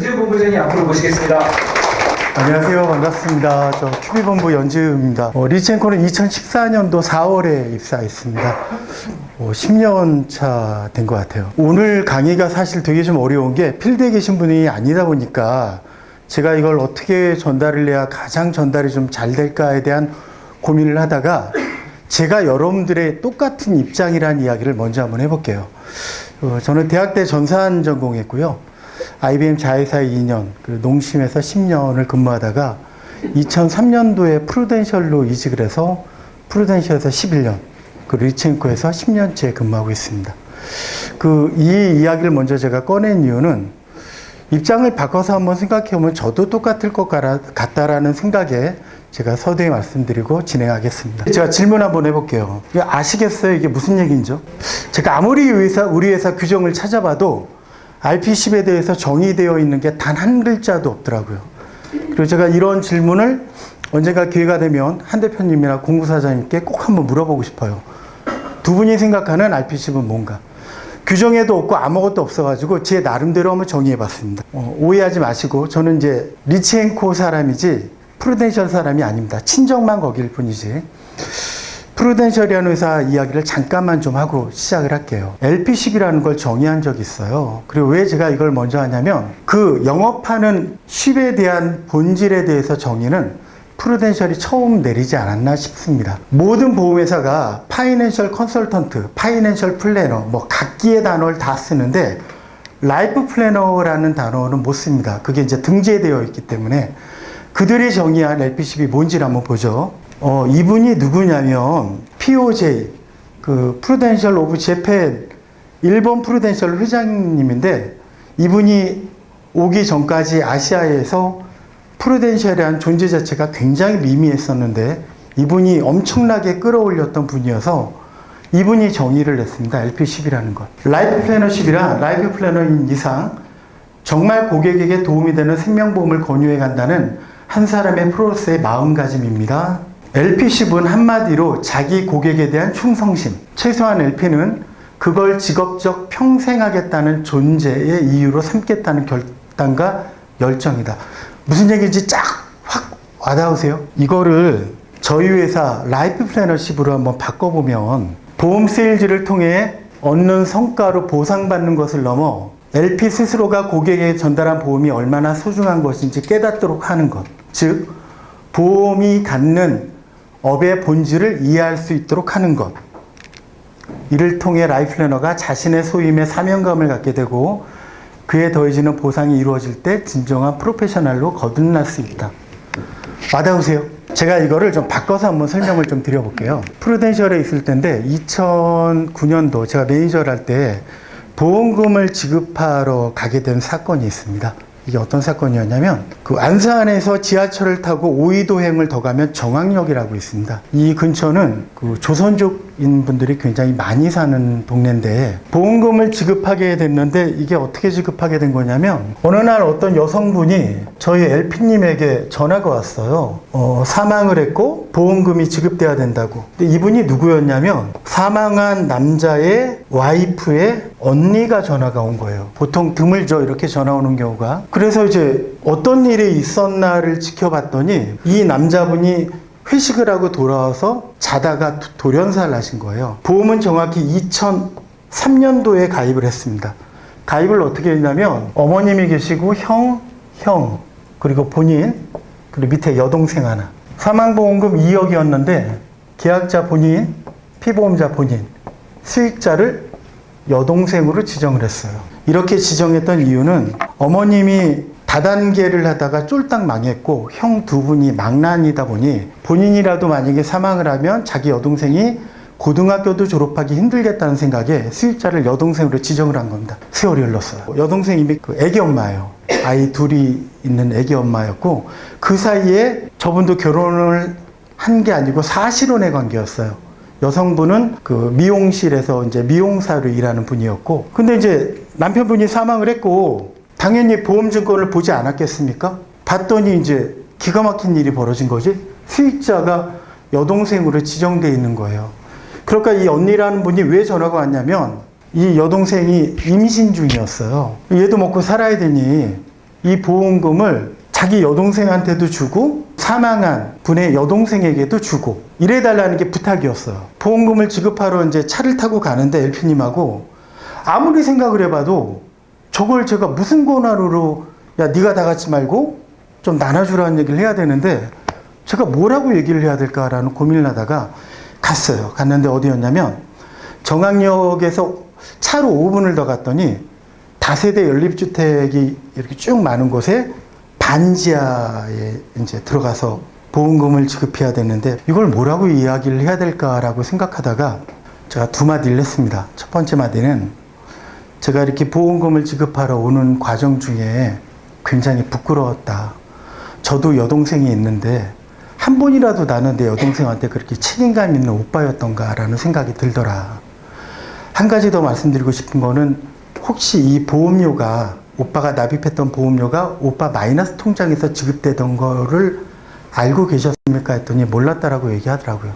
연주 본부장님 앞으로 모시겠습니다. 안녕하세요. 반갑습니다. 저 QB본부 연주입니다. 리첸코는 2014년도 4월에 입사했습니다. 10년 차 된 것 같아요. 오늘 강의가 사실 되게 좀 어려운 게 필드에 계신 분이 아니다 보니까 제가 이걸 어떻게 전달을 해야 가장 전달이 좀 잘 될까에 대한 고민을 하다가 제가 여러분들의 똑같은 입장이라는 이야기를 먼저 한번 해볼게요. 저는 대학 때 전산 전공했고요. IBM 자회사에 2년, 농심에서 10년을 근무하다가 2003년도에 프루덴셜로 이직을 해서 프루덴셜에서 11년, 리첸코에서 10년째 근무하고 있습니다. 이 이야기를 먼저 제가 꺼낸 이유는 입장을 바꿔서 한번 생각해보면 저도 똑같을 것 같다라는 생각에 제가 서두에 말씀드리고 진행하겠습니다. 제가 질문 한번 해볼게요. 아시겠어요? 이게 무슨 얘기인죠? 제가 아무리 우리 회사 규정을 찾아봐도 RP10에 대해서 정의되어 있는 게 단 한 글자도 없더라고요. 그리고 제가 이런 질문을 언젠가 기회가 되면 한 대표님이나 공구사장님께 꼭 한번 물어보고 싶어요. 두 분이 생각하는 RP10은 뭔가? 규정에도 없고 아무것도 없어가지고 제 나름대로 한번 정의해봤습니다. 오해하지 마시고 저는 이제 리첸코 사람이지 프루덴셜 사람이 아닙니다. 친정만 거길 뿐이지. 프루덴셜이라는 회사 이야기를 잠깐만 좀 하고 시작을 할게요. LP10이라는 걸 정의한 적이 있어요. 그리고 왜 제가 이걸 먼저 하냐면 영업하는 쉽에 대한 본질에 대해서 정의는 프루덴셜이 처음 내리지 않았나 싶습니다. 모든 보험회사가 파이낸셜 컨설턴트, 파이낸셜 플래너, 각기의 단어를 다 쓰는데 라이프 플래너라는 단어는 못 씁니다. 그게 이제 등재되어 있기 때문에 그들이 정의한 LP10이 뭔지를 한번 보죠. 이분이 누구냐면 POJ, 프루덴셜 오브 재팬 일본 프루덴셜 회장님인데 이분이 오기 전까지 아시아에서 프루덴셜이라는 존재 자체가 굉장히 미미했었는데 이분이 엄청나게 끌어올렸던 분이어서 이분이 정의를 냈습니다. LP10이라는 것. 라이프 플래너십이란 라이프 플래너인 이상 정말 고객에게 도움이 되는 생명보험을 권유해 간다는 한 사람의 프로세스의 마음가짐입니다. LP10은 한마디로 자기 고객에 대한 충성심, 최소한 LP는 그걸 직업적 평생 하겠다는 존재의 이유로 삼겠다는 결단과 열정이다. 무슨 얘기인지 확 와닿으세요? 이거를 저희 회사 라이프 플래너십으로 한번 바꿔보면 보험 세일즈를 통해 얻는 성과로 보상받는 것을 넘어 LP 스스로가 고객에게 전달한 보험이 얼마나 소중한 것인지 깨닫도록 하는 것. 즉, 보험이 갖는 업의 본질을 이해할 수 있도록 하는 것. 이를 통해 라이프 플래너가 자신의 소임에 사명감을 갖게 되고 그에 더해지는 보상이 이루어질 때 진정한 프로페셔널로 거듭날 수 있다. 와닿으세요? 제가 이거를 좀 바꿔서 한번 설명을 좀 드려볼게요. 프루덴셜에 있을 때인데 2009년도 제가 매니저를 할 때 보험금을 지급하러 가게 된 사건이 있습니다. 이게 어떤 사건이었냐면 안산에서 지하철을 타고 오이도행을 더 가면 정학역이라고 있습니다. 이 근처는 조선족인 분들이 굉장히 많이 사는 동네인데 보험금을 지급하게 됐는데 이게 어떻게 지급하게 된 거냐면 어느 날 어떤 여성분이 저희 LP님에게 전화가 왔어요. 사망을 했고 보험금이 지급돼야 된다고. 근데 이분이 누구였냐면 사망한 남자의 와이프의 언니가 전화가 온 거예요. 보통 드물죠, 이렇게 전화 오는 경우가. 그래서 이제 어떤 일이 있었나를 지켜봤더니 이 남자분이 회식을 하고 돌아와서 자다가 돌연사를 하신 거예요. 보험은 정확히 2003년도에 가입을 했습니다. 가입을 어떻게 했냐면 어머님이 계시고 형, 그리고 본인, 그리고 밑에 여동생 하나. 사망보험금 2억이었는데 계약자 본인, 피보험자 본인, 수익자를 여동생으로 지정을 했어요. 이렇게 지정했던 이유는 어머님이 다단계를 하다가 쫄딱 망했고 형 두 분이 망난이다 보니 본인이라도 만약에 사망을 하면 자기 여동생이 고등학교도 졸업하기 힘들겠다는 생각에 수익자를 여동생으로 지정을 한 겁니다. 세월이 흘렀어요. 여동생이 애기 엄마예요. 아이 둘이 있는 애기 엄마였고 그 사이에 저분도 결혼을 한 게 아니고 사실혼의 관계였어요. 여성분은 미용실에서 이제 미용사로 일하는 분이었고 근데 이제 남편분이 사망을 했고 당연히 보험증권을 보지 않았겠습니까? 봤더니 이제 기가 막힌 일이 벌어진 거지. 수익자가 여동생으로 지정되어 있는 거예요. 그러니까 이 언니라는 분이 왜 전화가 왔냐면 이 여동생이 임신 중이었어요. 얘도 먹고 살아야 되니 이 보험금을 자기 여동생한테도 주고 사망한 분의 여동생에게도 주고 이래달라는 게 부탁이었어요. 보험금을 지급하러 이제 차를 타고 가는데 LP님하고 아무리 생각을 해봐도 저걸 제가 무슨 권한으로 야 네가 다 같이 말고 좀 나눠주라는 얘기를 해야 되는데 제가 뭐라고 얘기를 해야 될까라는 고민을 하다가 갔어요. 갔는데 어디였냐면 정학역에서 차로 5분을 더 갔더니 다세대 연립주택이 이렇게 쭉 많은 곳에 반지하에 이제 들어가서 보험금을 지급해야 되는데 이걸 뭐라고 이야기를 해야 될까라고 생각하다가 제가 두 마디를 했습니다. 첫 번째 마디는 제가 이렇게 보험금을 지급하러 오는 과정 중에 굉장히 부끄러웠다. 저도 여동생이 있는데 한 번이라도 나는 내 여동생한테 그렇게 책임감 있는 오빠였던가라는 생각이 들더라. 한 가지 더 말씀드리고 싶은 거는 혹시 이 보험료가 오빠가 납입했던 보험료가 오빠 마이너스 통장에서 지급되던 거를 알고 계셨습니까? 했더니 몰랐다라고 얘기하더라고요.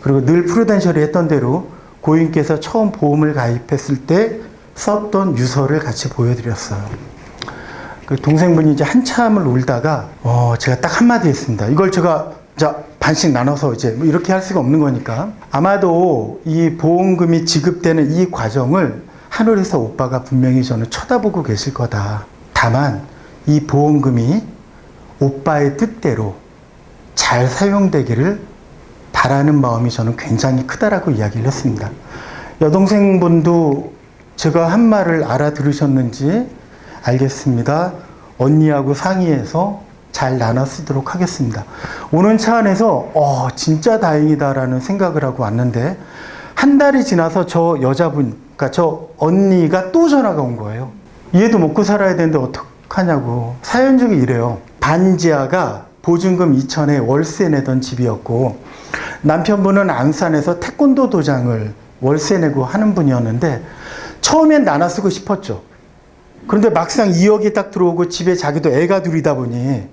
그리고 늘 프루덴셜이 했던 대로 고객님께서 처음 보험을 가입했을 때 썼던 유서를 같이 보여드렸어요. 그 동생분이 이제 한참을 울다가 제가 딱 한마디 했습니다. 이걸 제가 반씩 나눠서 이제 뭐 이렇게 할 수가 없는 거니까 아마도 이 보험금이 지급되는 이 과정을 하늘에서 오빠가 분명히 저는 쳐다보고 계실 거다. 다만 이 보험금이 오빠의 뜻대로 잘 사용되기를 바라는 마음이 저는 굉장히 크다라고 이야기를 했습니다. 여동생분도 제가 한 말을 알아들으셨는지 알겠습니다. 언니하고 상의해서 잘 나눠 쓰도록 하겠습니다. 오는 차 안에서 진짜 다행이다라는 생각을 하고 왔는데 한 달이 지나서 저 여자분, 그러니까 저 언니가 또 전화가 온 거예요. 얘도 먹고 살아야 되는데 어떡하냐고. 사연 중에 이래요. 반지하가 보증금 2천에 월세 내던 집이었고 남편분은 안산에서 태권도 도장을 월세 내고 하는 분이었는데 처음엔 나눠 쓰고 싶었죠. 그런데 막상 2억이 딱 들어오고 집에 자기도 애가 둘이다 보니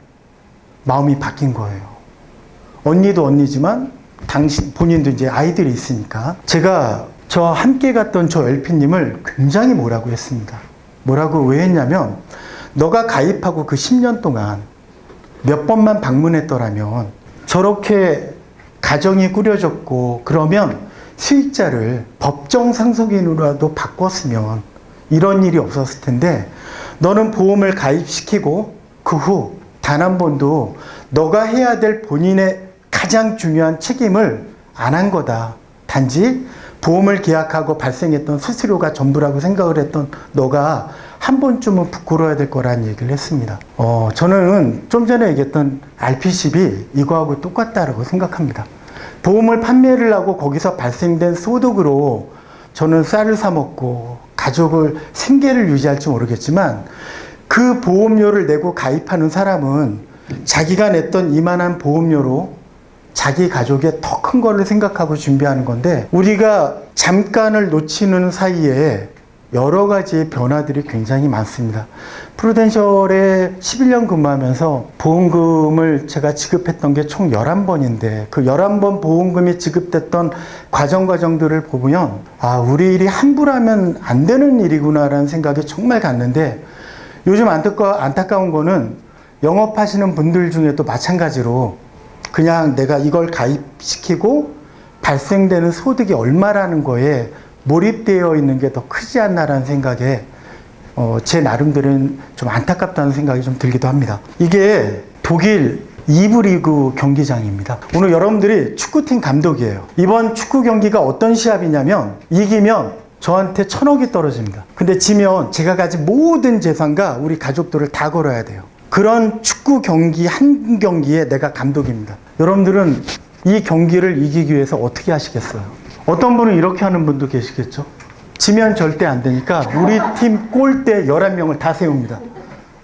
마음이 바뀐 거예요. 언니도 언니지만 본인도 이제 아이들이 있으니까 제가 저 함께 갔던 저 LP님을 굉장히 뭐라고 했습니다. 뭐라고 왜 했냐면 너가 가입하고 그 10년 동안 몇 번만 방문했더라면 저렇게 가정이 꾸려졌고 그러면 수익자를 법정 상속인으로라도 바꿨으면 이런 일이 없었을 텐데 너는 보험을 가입시키고 그 후 단 한 번도 너가 해야 될 본인의 가장 중요한 책임을 안 한 거다. 단지 보험을 계약하고 발생했던 수수료가 전부라고 생각을 했던 너가 한 번쯤은 부끄러워야 될 거라는 얘기를 했습니다. 저는 좀 전에 얘기했던 RP10이 이거하고 똑같다라고 생각합니다. 보험을 판매를 하고 거기서 발생된 소득으로 저는 쌀을 사 먹고 가족을 생계를 유지할지 모르겠지만 그 보험료를 내고 가입하는 사람은 자기가 냈던 이만한 보험료로 자기 가족의 더 큰 거를 생각하고 준비하는 건데 우리가 잠깐을 놓치는 사이에 여러 가지의 변화들이 굉장히 많습니다. 프루덴셜에 11년 근무하면서 보험금을 제가 지급했던 게 총 11번인데 그 11번 보험금이 지급됐던 과정들을 보면 우리 일이 함부로 하면 안 되는 일이구나라는 생각이 정말 갔는데 요즘 안타까운 거는 영업하시는 분들 중에도 마찬가지로 그냥 내가 이걸 가입시키고 발생되는 소득이 얼마라는 거에 몰입되어 있는 게 더 크지 않나라는 생각에 제 나름대로는 좀 안타깝다는 생각이 좀 들기도 합니다. 이게 독일 2부 리그 경기장입니다. 오늘 여러분들이 축구팀 감독이에요. 이번 축구 경기가 어떤 시합이냐면 이기면 저한테 1,000억이 떨어집니다. 근데 지면 제가 가진 모든 재산과 우리 가족들을 다 걸어야 돼요. 그런 축구 경기 한 경기에 내가 감독입니다. 여러분들은 이 경기를 이기기 위해서 어떻게 하시겠어요? 어떤 분은 이렇게 하는 분도 계시겠죠? 지면 절대 안 되니까 우리 팀 골대 11명을 다 세웁니다.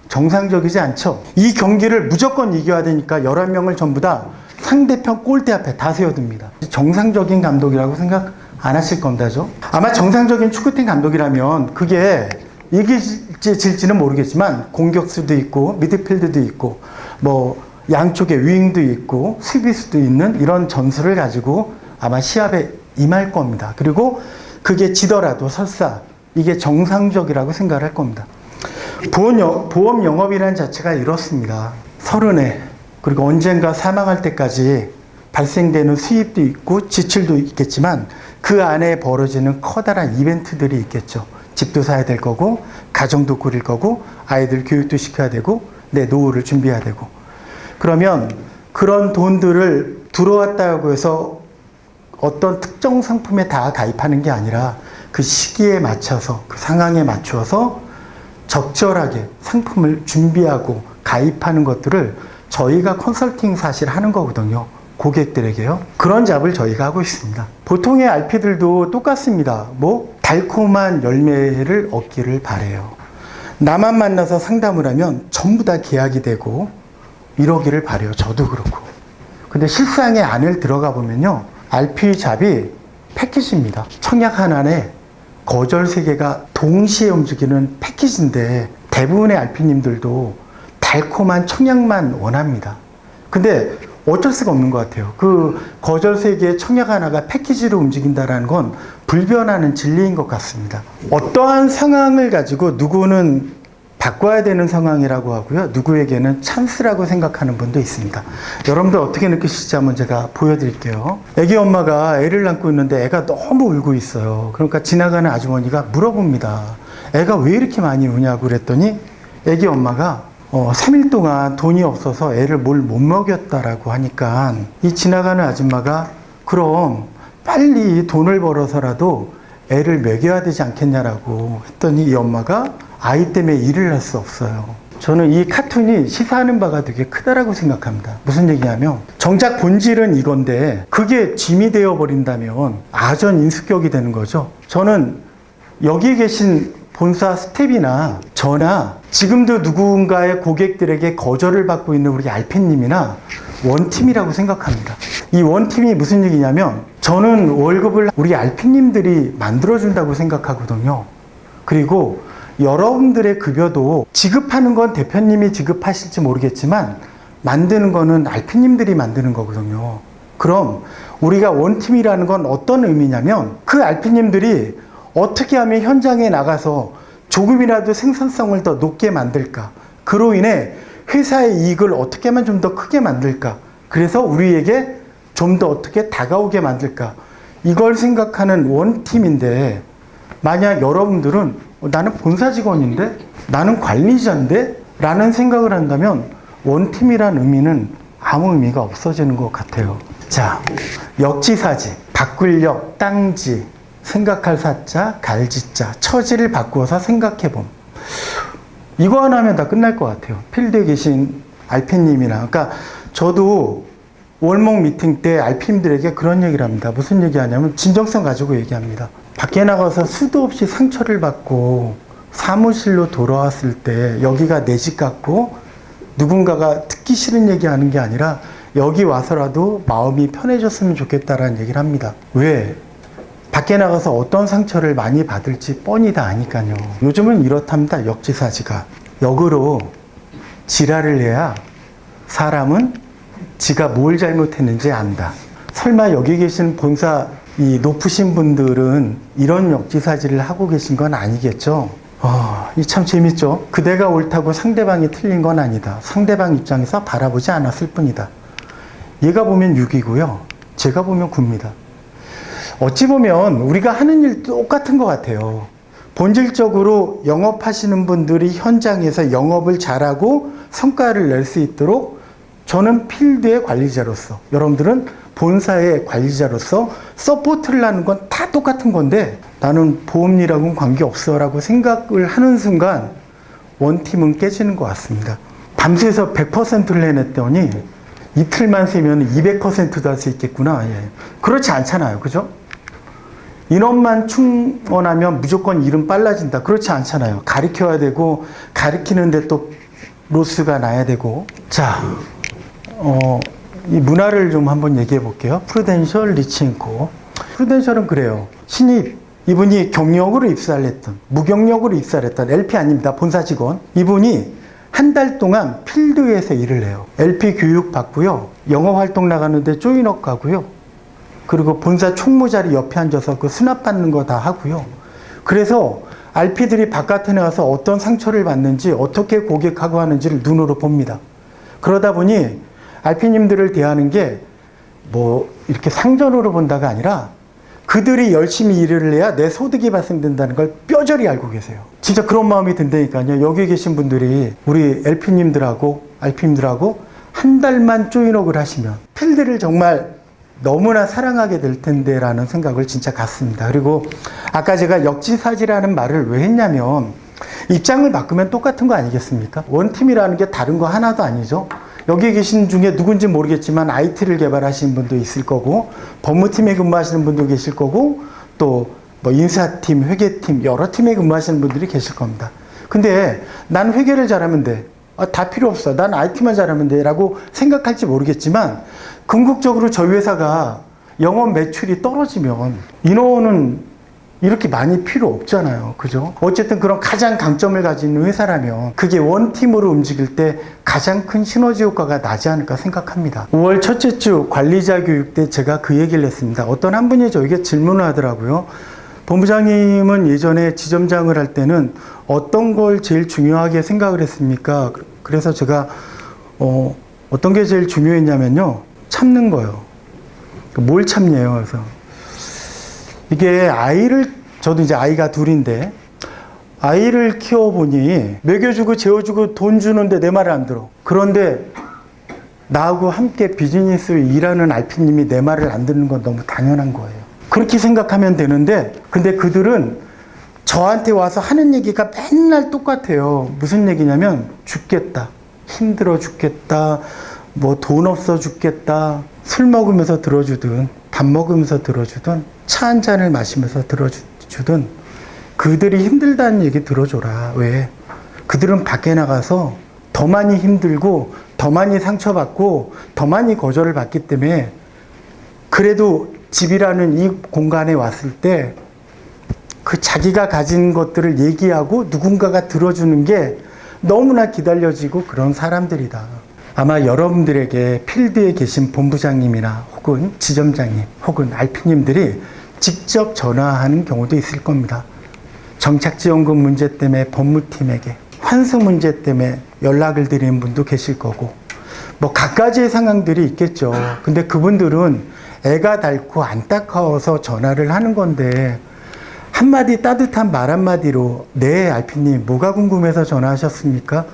정상적이지 않죠? 이 경기를 무조건 이겨야 되니까 11명을 전부 다 상대편 골대 앞에 다 세워둡니다. 정상적인 감독이라고 생각 안 하실 건다죠? 아마 정상적인 축구팀 감독이라면 그게 이길지 질지는 모르겠지만 공격수도 있고 미드필드도 있고 뭐 양쪽에 윙도 있고 수비수도 있는 이런 전술을 가지고 아마 시합에 임할 겁니다. 그리고 그게 지더라도 설사 이게 정상적이라고 생각을 할 겁니다. 보험 영업이라는 자체가 이렇습니다. 서른에 그리고 언젠가 사망할 때까지 발생되는 수입도 있고 지출도 있겠지만 그 안에 벌어지는 커다란 이벤트들이 있겠죠. 집도 사야 될 거고 가정도 꾸릴 거고 아이들 교육도 시켜야 되고 내 노후를 준비해야 되고 그러면 그런 돈들을 들어왔다고 해서 어떤 특정 상품에 다 가입하는 게 아니라 그 시기에 맞춰서 그 상황에 맞추어서 적절하게 상품을 준비하고 가입하는 것들을 저희가 컨설팅 사실 하는 거거든요. 고객들에게요. 그런 잡을 저희가 하고 있습니다. 보통의 RP들도 똑같습니다. 뭐 달콤한 열매를 얻기를 바래요. 나만 만나서 상담을 하면 전부 다 계약이 되고 이러기를 바래요. 저도 그렇고. 근데 실상의 안을 들어가 보면요. RP 잡이 패키지입니다. 청약 하나에 거절 3개가 동시에 움직이는 패키지인데 대부분의 RP님들도 달콤한 청약만 원합니다. 근데 어쩔 수가 없는 것 같아요. 그 거절 3개의 청약 하나가 패키지로 움직인다는 건 불변하는 진리인 것 같습니다. 어떠한 상황을 가지고 누구는 바꿔야 되는 상황이라고 하고요. 누구에게는 찬스라고 생각하는 분도 있습니다. 여러분들 어떻게 느끼실지 한번 제가 보여드릴게요. 애기 엄마가 애를 안고 있는데 애가 너무 울고 있어요. 그러니까 지나가는 아주머니가 물어봅니다. 애가 왜 이렇게 많이 우냐고 그랬더니 애기 엄마가 3일 동안 돈이 없어서 애를 뭘 못 먹였다라고 하니까 이 지나가는 아줌마가 그럼 빨리 돈을 벌어서라도 애를 먹여야 되지 않겠냐라고 했더니 이 엄마가 아이 때문에 일을 할 수 없어요. 저는 이 카툰이 시사하는 바가 되게 크다라고 생각합니다. 무슨 얘기냐면 정작 본질은 이건데 그게 짐이 되어버린다면 아전인수격이 되는 거죠. 저는 여기 계신 본사 스텝이나 저나 지금도 누군가의 고객들에게 거절을 받고 있는 우리 RP님이나 원팀이라고 생각합니다. 이 원팀이 무슨 얘기냐면 저는 월급을 우리 RP님들이 만들어준다고 생각하거든요. 그리고 여러분들의 급여도 지급하는 건 대표님이 지급하실지 모르겠지만 만드는 거는 RP님들이 만드는 거거든요. 그럼 우리가 원팀이라는 건 어떤 의미냐면 그 RP님들이 어떻게 하면 현장에 나가서 조금이라도 생산성을 더 높게 만들까? 그로 인해 회사의 이익을 어떻게 하면 좀 더 크게 만들까? 그래서 우리에게 좀 더 어떻게 다가오게 만들까? 이걸 생각하는 원팀인데 만약 여러분들은 나는 본사 직원인데? 나는 관리자인데? 라는 생각을 한다면 원팀이란 의미는 아무 의미가 없어지는 것 같아요. 자, 역지사지, 바꿀 역, 땅지, 생각할 사자, 갈지자, 처지를 바꾸어서 생각해봄. 이거 하나 하면 다 끝날 것 같아요. 필드에 계신 RP님이나. 그러니까 저도 월목 미팅 때 RP님들에게 그런 얘기를 합니다. 무슨 얘기 하냐면 진정성 가지고 얘기합니다. 밖에 나가서 수도 없이 상처를 받고 사무실로 돌아왔을 때 여기가 내 집 같고 누군가가 듣기 싫은 얘기 하는 게 아니라 여기 와서라도 마음이 편해졌으면 좋겠다라는 얘기를 합니다. 왜? 밖에 나가서 어떤 상처를 많이 받을지 뻔히 다 아니까요. 요즘은 이렇답니다. 역지사지가. 역으로 지랄을 해야 사람은 지가 뭘 잘못했는지 안다. 설마 여기 계신 본사 이 높으신 분들은 이런 역지사지를 하고 계신 건 아니겠죠? 이 참 재밌죠? 그대가 옳다고 상대방이 틀린 건 아니다. 상대방 입장에서 바라보지 않았을 뿐이다. 얘가 보면 6이고요. 제가 보면 9입니다. 어찌 보면 우리가 하는 일 똑같은 것 같아요. 본질적으로 영업하시는 분들이 현장에서 영업을 잘하고 성과를 낼 수 있도록 저는 필드의 관리자로서 여러분들은 본사의 관리자로서 서포트를 하는 건 다 똑같은 건데 나는 보험이라고는 관계없어 라고 생각을 하는 순간 원팀은 깨지는 것 같습니다. 밤새서 100%를 해냈더니 이틀만 세면 200%도 할 수 있겠구나. 예. 그렇지 않잖아요. 그죠? 인원만 충원하면 무조건 일은 빨라진다. 그렇지 않잖아요. 가르쳐야 되고 가르치는데 또 로스가 나야 되고. 자, 이 문화를 좀 한번 얘기해 볼게요. 프루덴셜, 리치앤코. 프루덴셜은 그래요. 신입 이분이 경력으로 입사를 했던 무경력으로 입사를 했던 LP 아닙니다. 본사 직원. 이분이 한 달 동안 필드에서 일을 해요. LP 교육 받고요. 영어 활동 나가는데 조인업 가고요. 그리고 본사 총무 자리 옆에 앉아서 그 수납 받는 거 다 하고요. 그래서 RP들이 바깥에 나가서 어떤 상처를 받는지 어떻게 고객하고 하는지를 눈으로 봅니다. 그러다 보니 RP님들을 대하는 게 뭐 이렇게 상전으로 본다가 아니라 그들이 열심히 일을 해야 내 소득이 발생된다는 걸 뼈저리 알고 계세요. 진짜 그런 마음이 든다니까요. 여기 계신 분들이 우리 LP님들하고 RP님들하고 한 달만 조인업을 하시면 필드를 정말 너무나 사랑하게 될 텐데 라는 생각을 진짜 갖습니다. 그리고 아까 제가 역지사지라는 말을 왜 했냐면 입장을 바꾸면 똑같은 거 아니겠습니까? 원팀이라는 게 다른 거 하나도 아니죠. 여기 계신 중에 누군지 모르겠지만 IT를 개발하시는 분도 있을 거고 법무팀에 근무하시는 분도 계실 거고 또 뭐 인사팀, 회계팀 여러 팀에 근무하시는 분들이 계실 겁니다. 근데 난 회계를 잘하면 돼. 다 필요 없어. 난 IT만 잘하면 돼. 라고 생각할지 모르겠지만 궁극적으로 저희 회사가 영업 매출이 떨어지면 인원은 이렇게 많이 필요 없잖아요. 그죠? 어쨌든 그런 가장 강점을 가지는 회사라면 그게 원팀으로 움직일 때 가장 큰 시너지 효과가 나지 않을까 생각합니다. 5월 첫째 주 관리자 교육 때 제가 그 얘기를 했습니다. 어떤 한 분이 저에게 질문을 하더라고요. 본부장님은 예전에 지점장을 할 때는 어떤 걸 제일 중요하게 생각을 했습니까? 그래서 제가 어떤 게 제일 중요했냐면요. 참는 거예요. 뭘 참냐요. 그래서 이게 저도 이제 아이가 둘인데 아이를 키워보니 먹여주고 재워주고 돈 주는데 내 말을 안 들어. 그런데 나하고 함께 비즈니스를 일하는 RP님이 내 말을 안 듣는 건 너무 당연한 거예요. 그렇게 생각하면 되는데 근데 그들은 저한테 와서 하는 얘기가 맨날 똑같아요. 무슨 얘기냐면 죽겠다. 힘들어 죽겠다. 뭐 돈 없어 죽겠다. 술 먹으면서 들어주든 밥 먹으면서 들어주든 차 한 잔을 마시면서 들어주든 그들이 힘들다는 얘기 들어줘라. 왜? 그들은 밖에 나가서 더 많이 힘들고 더 많이 상처받고 더 많이 거절을 받기 때문에 그래도 집이라는 이 공간에 왔을 때 그 자기가 가진 것들을 얘기하고 누군가가 들어주는 게 너무나 기다려지고 그런 사람들이다. 아마 여러분들에게 필드에 계신 본부장님이나 혹은 지점장님 혹은 RP님들이 직접 전화하는 경우도 있을 겁니다. 정착지원금 문제 때문에 법무팀에게 환수 문제 때문에 연락을 드리는 분도 계실 거고 뭐 갖가지의 상황들이 있겠죠. 근데 그분들은 애가 닳고 안타까워서 전화를 하는 건데 한마디 따뜻한 말 한마디로 네 RP님 뭐가 궁금해서 전화하셨습니까?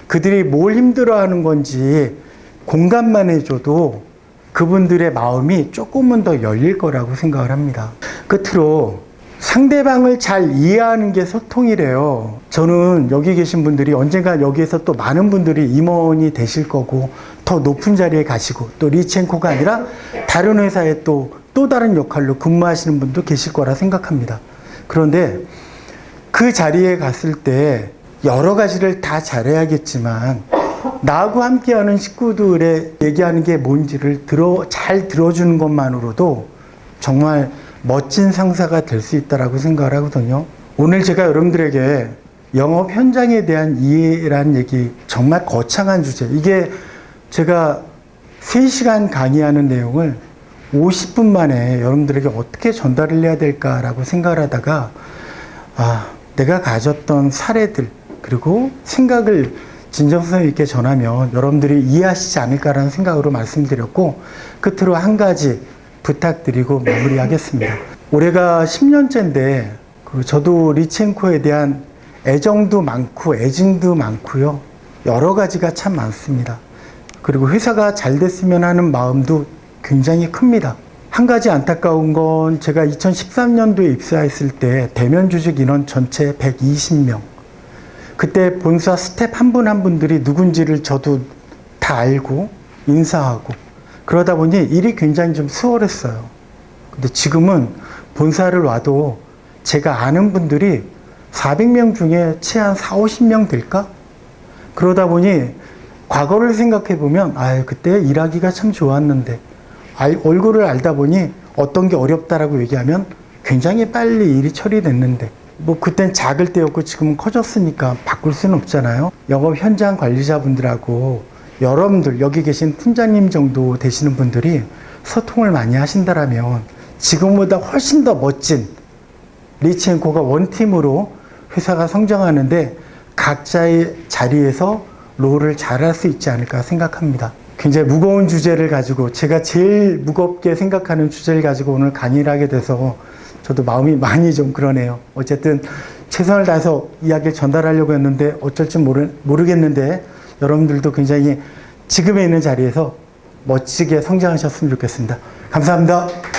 그들이 뭘 힘들어하는 건지 공감만 해줘도 그분들의 마음이 조금은 더 열릴 거라고 생각을 합니다. 끝으로 상대방을 잘 이해하는 게 소통이래요. 저는 여기 계신 분들이 언젠가 여기에서 또 많은 분들이 임원이 되실 거고 더 높은 자리에 가시고 또 리첸코가 아니라 다른 회사에 또 다른 역할로 근무하시는 분도 계실 거라 생각합니다. 그런데 그 자리에 갔을 때 여러 가지를 다 잘해야겠지만 나하고 함께하는 식구들의 얘기하는 게 뭔지를 잘 들어주는 것만으로도 정말 멋진 상사가 될 수 있다고 생각을 하거든요. 오늘 제가 여러분들에게 영업 현장에 대한 이해라는 얘기 정말 거창한 주제. 이게 제가 3시간 강의하는 내용을 50분 만에 여러분들에게 어떻게 전달을 해야 될까라고 생각을 하다가 내가 가졌던 사례들 그리고 생각을 진정성 있게 전하면 여러분들이 이해하시지 않을까라는 생각으로 말씀드렸고 끝으로 한 가지 부탁드리고 마무리하겠습니다. 올해가 10년째인데 저도 리첸코에 대한 애정도 많고 애증도 많고요. 여러 가지가 참 많습니다. 그리고 회사가 잘 됐으면 하는 마음도 굉장히 큽니다. 한 가지 안타까운 건 제가 2013년도에 입사했을 때 대면 주식 인원 전체 120명. 그때 본사 스텝 한 분 한 분들이 누군지를 저도 다 알고 인사하고 그러다 보니 일이 굉장히 좀 수월했어요. 근데 지금은 본사를 와도 제가 아는 분들이 400명 중에 채 한 4, 50명 될까? 그러다 보니 과거를 생각해 보면 그때 일하기가 참 좋았는데 얼굴을 알다 보니 어떤 게 어렵다라고 얘기하면 굉장히 빨리 일이 처리됐는데 뭐 그땐 작을 때였고 지금은 커졌으니까 바꿀 수는 없잖아요. 영업 현장 관리자분들하고 여러분들 여기 계신 팀장님 정도 되시는 분들이 소통을 많이 하신다라면 지금보다 훨씬 더 멋진 리첸코가 원팀으로 회사가 성장하는데 각자의 자리에서 롤을 잘할 수 있지 않을까 생각합니다. 굉장히 무거운 주제를 가지고 제가 제일 무겁게 생각하는 주제를 가지고 오늘 강의를 하게 돼서 저도 마음이 많이 좀 그러네요. 어쨌든 최선을 다해서 이야기를 전달하려고 했는데 어쩔 줄 모르겠는데 여러분들도 굉장히 지금에 있는 자리에서 멋지게 성장하셨으면 좋겠습니다. 감사합니다.